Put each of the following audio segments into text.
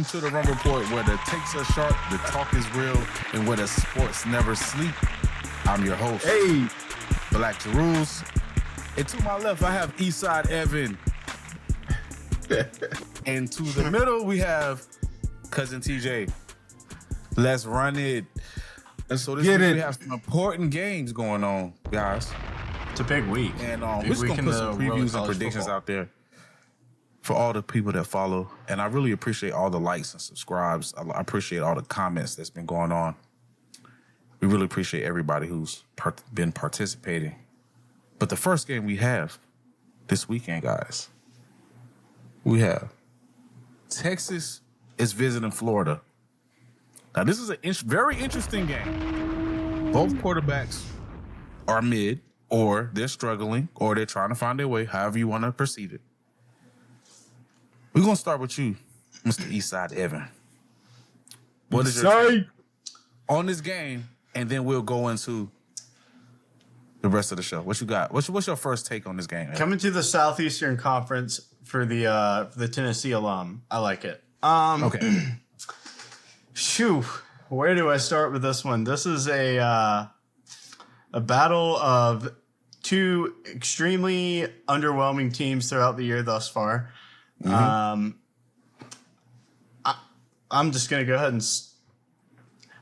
Welcome to the Rum Report, where the takes are sharp, the talk is real, and where the sports never sleep. I'm your host, Black Jerus. And to my left, I have Eastside Evan. And to the middle, we have Cousin TJ. Let's run it. And so this week we have some important games going on, guys. It's a big week. And we're just going to put some previews and predictions out there for all the people that follow. And I really appreciate all the likes and subscribes. I appreciate all the comments that's been going on. We really appreciate everybody who's been participating. But the first game we have this weekend, guys, we have Texas is visiting Florida. Now, this is a very interesting game. Both quarterbacks are mid, or they're struggling, or they're trying to find their way, however you want to perceive it. We're going to start with you, Mr. Eastside Evan. What is your take on this game? And then we'll go into the rest of the show. What you got? What's your first take on this game, Evan? Coming to the Southeastern Conference for the Tennessee alum. I like it. Okay. Shoo. Where do I start with this one? This is a battle of two extremely underwhelming teams throughout the year thus far. Mm-hmm. I'm just going to go ahead and...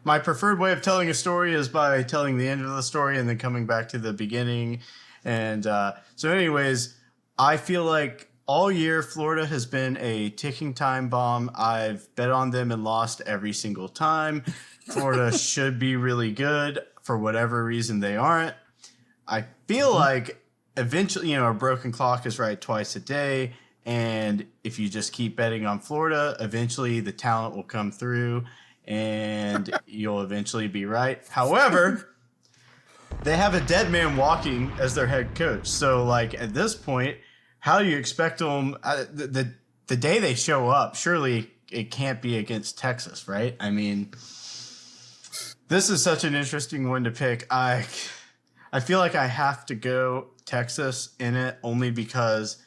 My preferred way of telling a story is by telling the end of the story and then coming back to the beginning. And so anyways, I feel like all year Florida has been a ticking time bomb. I've bet on them and lost every single time. Florida should be really good. For whatever reason, they aren't. I feel like eventually, a broken clock is right twice a day. And if you just keep betting on Florida, eventually the talent will come through and you'll eventually be right. However, they have a dead man walking as their head coach. So, at this point, how do you expect them the day they show up? Surely it can't be against Texas, right? I mean, this is such an interesting one to pick. I feel like I have to go Texas in it only because...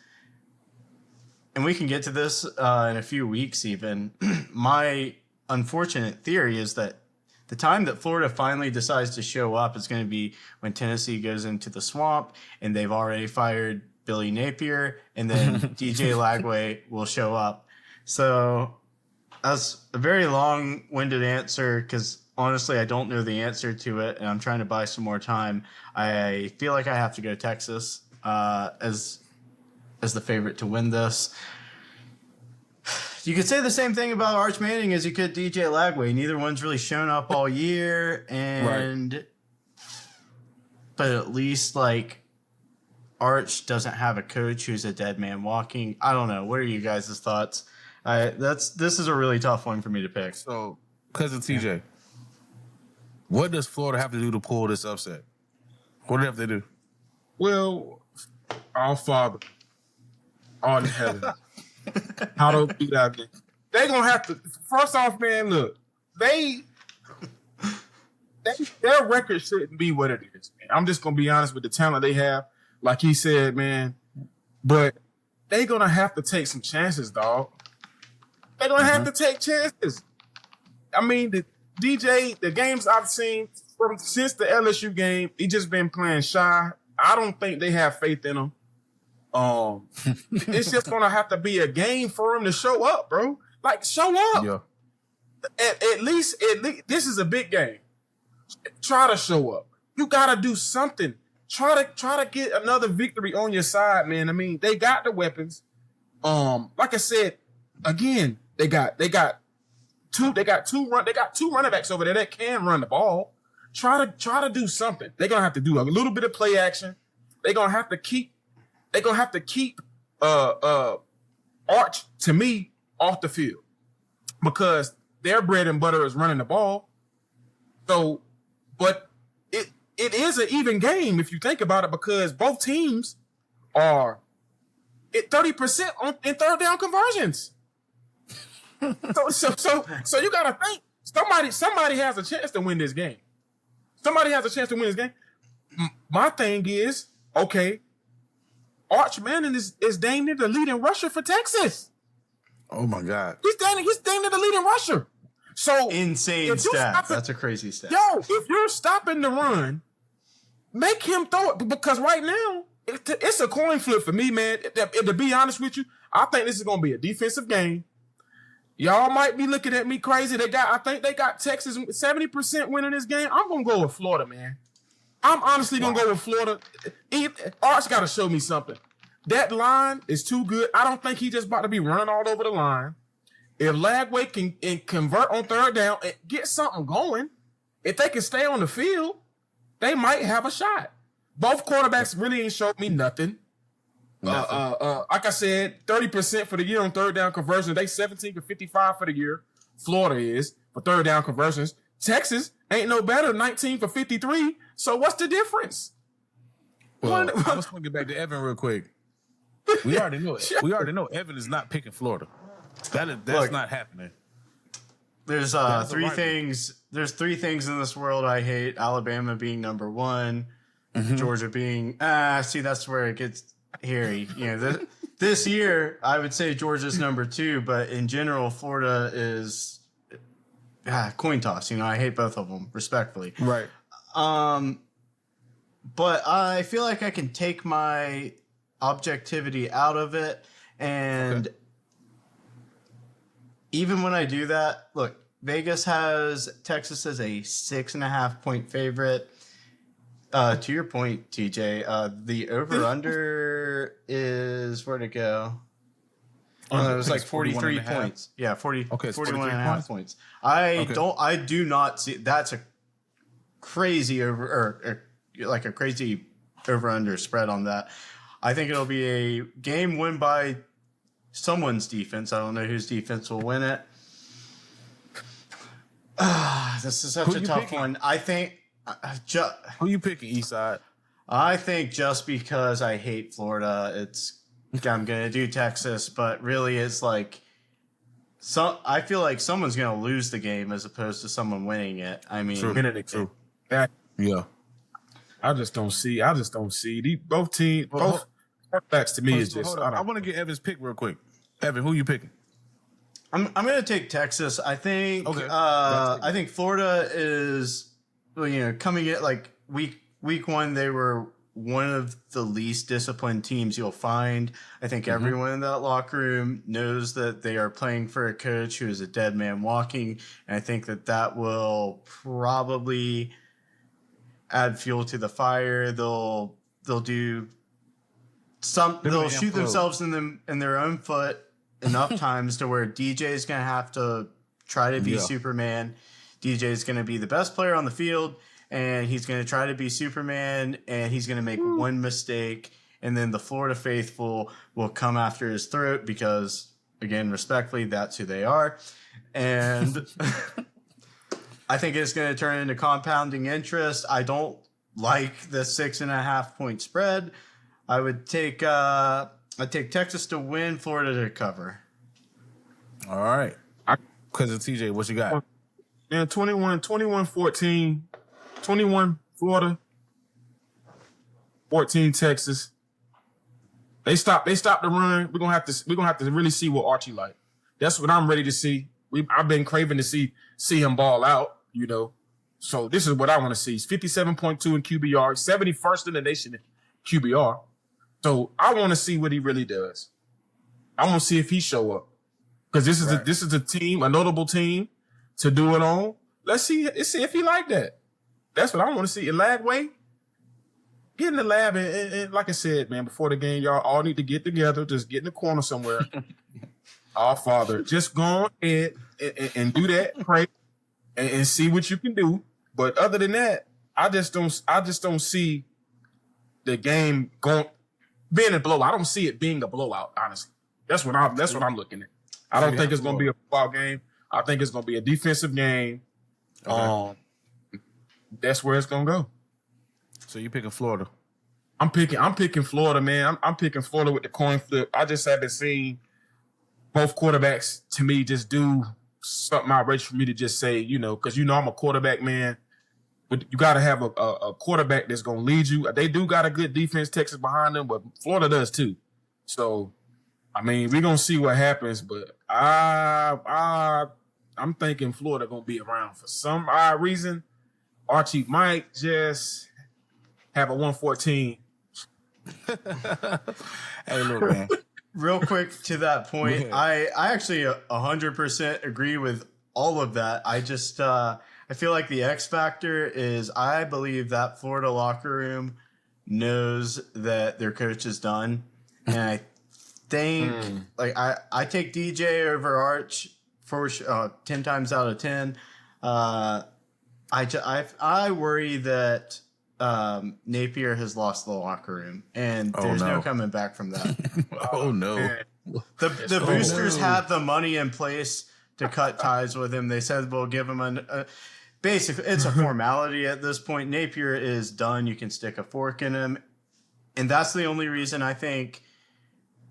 And we can get to this in a few weeks even. My unfortunate theory is that the time that Florida finally decides to show up is going to be when Tennessee goes into the swamp and they've already fired Billy Napier, and then DJ Lagway will show up. So that's a very long-winded answer because honestly I don't know the answer to it and I'm trying to buy some more time. I feel like I have to go Texas as the favorite to win this. You could say the same thing about Arch Manning as you could DJ Lagway. Neither one's really shown up all year, but at least Arch doesn't have a coach who's a dead man walking. I don't know. What are you guys' thoughts? This is a really tough one for me to pick. So, Cousin TJ, what does Florida have to do to pull this upset? What do they have to do? Well, our Father, art in heaven, hallowed be thy name. They gonna have to. First off, man, look, their record shouldn't be what it is, man. I'm just gonna be honest with the talent they have, like he said, man. But they gonna have to take some chances, dog. They gonna have to take chances. I mean, the games I've seen since the LSU game, he just been playing shy. I don't think they have faith in him. It's just gonna have to be a game for him to show up, bro. Show up. Yeah. At least this is a big game. Try to show up. You gotta do something. Try to get another victory on your side, man. I mean, they got the weapons. Like I said, again, they got two running backs over there that can run the ball. Try to do something. They're gonna have to do a little bit of play action. They're gonna have to keep Arch, to me, off the field because their bread and butter is running the ball. So, but it is an even game if you think about it because both teams are at 30% in third down conversions. So you gotta think somebody has a chance to win this game. Somebody has a chance to win this game. My thing is, okay, Arch Manning is dang near the leading rusher for Texas. Oh my God. He's standing the leading rusher. So Insane stat. That's a crazy stat. Yo, if you're stopping the run, make him throw it, because right now it's a coin flip for me, man. To be honest with you, I think this is gonna be a defensive game. Y'all might be looking at me crazy. I think they got Texas 70% winning this game. I'm gonna go with Florida, man. I'm honestly gonna go with Florida. Arch got to show me something. That line is too good. I don't think he just about to be running all over the line. If Lagway can convert on third down and get something going, if they can stay on the field, they might have a shot. Both quarterbacks really ain't showed me nothing. Like I said, 30% for the year on third down conversions. They 17 to 55 for the year. Florida is for third down conversions. Texas ain't no better, 19 for 53. So what's the difference? Well, I was going to get back to Evan real quick. We already know it. We already know Evan is not picking Florida. That's not happening. There's three things. There's three things in this world I hate. Alabama being number one, Georgia being see, that's where it gets hairy. You know, this year I would say Georgia's number two, but in general Florida is coin toss. You know, I hate both of them respectfully. Right. But I feel like I can take my objectivity out of it, and even when I do that, look, Vegas has Texas as a 6.5 point favorite. To your point, TJ, the over under is where'd it go? It was like 43 points. Yeah, 41 and a half points. I do not see that's a crazy over like a crazy over under spread on that. I think it'll be a game win by someone's defense. I don't know whose defense will win it. This is such a tough one. I think. Who you picking, Eastside? I think just because I hate Florida, I'm gonna do Texas, but really it's like I feel like someone's gonna lose the game as opposed to someone winning it. I mean, True. Yeah. I just don't see. Both quarterbacks to me is just. I want to get Evan's pick real quick. Evan, who you picking? I'm gonna take Texas. I think. I think Florida is, coming in like week one. They were one of the least disciplined teams you'll find. I think everyone in that locker room knows that they are playing for a coach who is a dead man walking, and I think that will probably add fuel to the fire. They'll do some. They'll shoot themselves in their own foot enough times to where DJ is going to have to try to be Superman. DJ is going to be the best player on the field, and he's going to try to be Superman, and he's going to make one mistake, and then the Florida faithful will come after his throat because, again, respectfully, that's who they are. And I think it's going to turn into compounding interest. I don't like the 6.5 point spread. I would take Texas to win, Florida to cover. All right. Because of TJ, what you got? Man, 21-14, 21 Florida, 14 Texas. They stopped the run. We're gonna have to really see what Archie like. That's what I'm ready to see. I've been craving to see him ball out. So this is what I want to see. 57.2 in QBR, 71st in the nation in QBR. So I want to see what he really does. I want to see if he show up, because this is a team, a notable team to do it on. Let's see if he like that. That's what I want to see. In Lagway, get in the lab and like I said, man, before the game, y'all all need to get together, just get in the corner somewhere. Our Father, just go ahead and do that, pray. And see what you can do. But other than that, I just don't see the game being a blowout. I don't see it being a blowout, honestly. That's what I'm looking at. I don't think it's gonna be a blowout game. I think it's gonna be a defensive game. Okay. That's where it's gonna go. So you picking Florida? I'm picking Florida, man. I'm picking Florida with the coin flip. I just haven't seen both quarterbacks to me just do something outrageous for me to just say, because I'm a quarterback man. But you got to have a quarterback that's going to lead you. They do got a good defense, Texas behind them, but Florida does too. So I mean, we're gonna see what happens, but I'm thinking Florida gonna be around for some odd reason. Archie might just have a 114. Hey, look, man. Real quick to that point, Yeah. I actually 100% agree with all of that. I just I feel like the X factor is I believe that Florida locker room knows that their coach is done, and I think like I take DJ over Arch for 10 times out of 10. I worry that Napier has lost the locker room, and there's no coming back from that. Oh no. Man. The boosters have the money in place to cut ties with him. They said we'll give him basically it's a formality at this point. Napier is done. You can stick a fork in him, and that's the only reason I think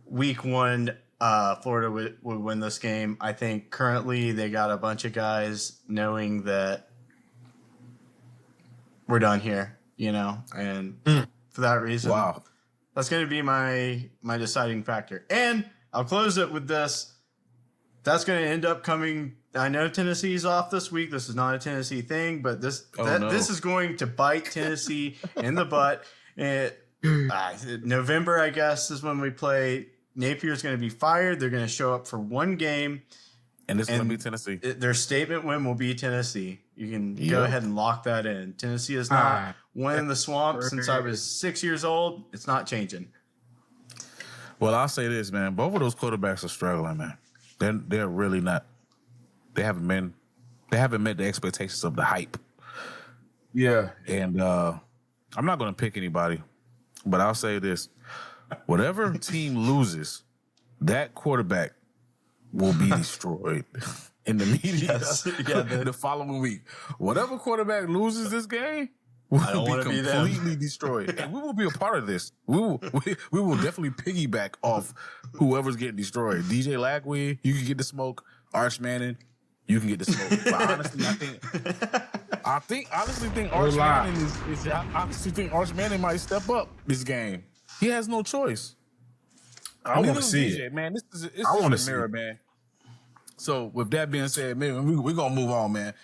week one Florida would win this game. I think currently they got a bunch of guys knowing that we're done here, and for that reason, Wow. that's going to be my deciding factor. And I'll close it with this. That's going to end up coming. I know Tennessee's off this week. This is not a Tennessee thing, but this is going to bite Tennessee in the butt. November, I guess, is when we play. Napier's going to be fired. They're going to show up for one game. And it's going to be Tennessee. Their statement win will be Tennessee. You can go ahead and lock that in. Tennessee is not winning the swamp since I was 6 years old. It's not changing. Well, I'll say this, man. Both of those quarterbacks are struggling, man. They're really not. They haven't met the expectations of the hype. Yeah. And I'm not going to pick anybody, but I'll say this. Whatever team loses, that quarterback will be destroyed in the media the following week. Whatever quarterback loses this game will be completely destroyed. And we will be a part of this. We will definitely piggyback off whoever's getting destroyed. DJ Lagway, you can get the smoke. Arch Manning, you can get the smoke. But honestly, I think Arch Manning might step up this game. He has no choice. I want to see it, man. This is I want to mirror, man. So with that being said, man, we're gonna move on, man.